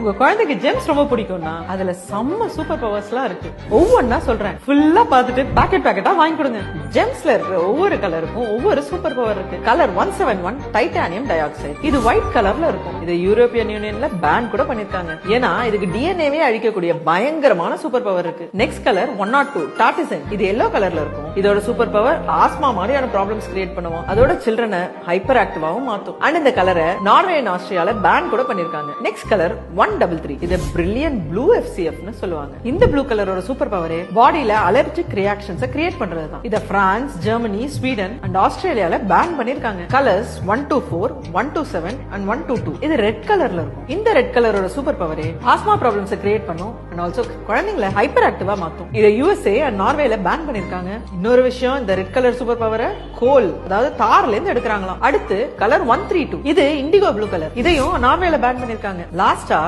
உங்க குழந்தைக்கு ஜெம்ஸ் ரொம்ப பிடிக்கும்னா அதுல செம்ம சூப்பர் பவர்ஸ்லாம் இருக்கு. ஒவ்வொன்னா சொல்றேன், ஃபுல்லா பார்த்துட்டு பாக்கெட் பாக்கெட்டா வாங்கி கொடுங்க. ஜெம்ஸ்ல இருக்கிற ஒவ்வொரு கலருக்கும் ஒவ்வொரு சூப்பர் பவர் இருக்கு. Colour 171 titanium di oxide. இது ஒயிட் கலர்ல இருக்கும். இது யூரோப்பியன் யூனியன்ல பேன் கூட பண்ணிருக்காங்க. ஏன்னா இதுக்கு டிஎன்ஏவே அழிக்கக்கூடிய பயங்கரமான சூப்பர் பவர் இருக்கு. Next colour 102 டார்டிசன். இது எல்லோ கலர்ல இருக்கும். இதோட சூப்பர் பவர் ஆஸ்மா மாதிரியான ப்ராப்ளம்ஸ் கிரியேட் பண்ணுவோம். அதோட சில்ட்ரனை ஹைப்பர் ஆக்டிவாவும் மாத்தும். அண்ட் இந்த கலரை நார்வே அண்ட் ஆஸ்திரேலியால பேன் கூட பண்ணிருக்காங்க. Next colour 133. இது பிரில்லியன்ட் ப்ளூ FCF னு சொல்லுவாங்க. இந்த ப்ளூ கலரோட சூப்பர் பவரே பாடியில அலர்ஜிக் ரியாக்ஷன்ஸ் கிரியேட் பண்றதுதான். இத பிரான்ஸ், ஜெர்மனி, ஸ்வீடன் அண்ட் ஆஸ்திரேலியால பேன் பண்ணிருக்காங்க. Colours 124, 127 and 122. இது ரெட் கலர்ல இருக்கும். இந்த ரெட் கலரோட சூப்பர் பவரே ஆஸ்மா ப்ராப்ளம்ஸ் கிரியேட் பண்ணும் அண்ட் ஆல்சோ குழந்தைங்களை ஹைப்பர் ஆக்டிவா மாத்தும். இத USA அண்ட் நார்வேல பேன் பண்ணிருக்காங்க. இன்னொரு விஷயம், இந்த ரெட் கலர் சூப்பர் பவரை கோல், அதாவது தார்ல இருந்து எடுக்கிறாங்களாம். அடுத்து கலர் 132. இது இண்டிகோ ப்ளூ கலர். இதையும் நார்வேல பேன் பண்ணிருக்காங்க. லாஸ்டா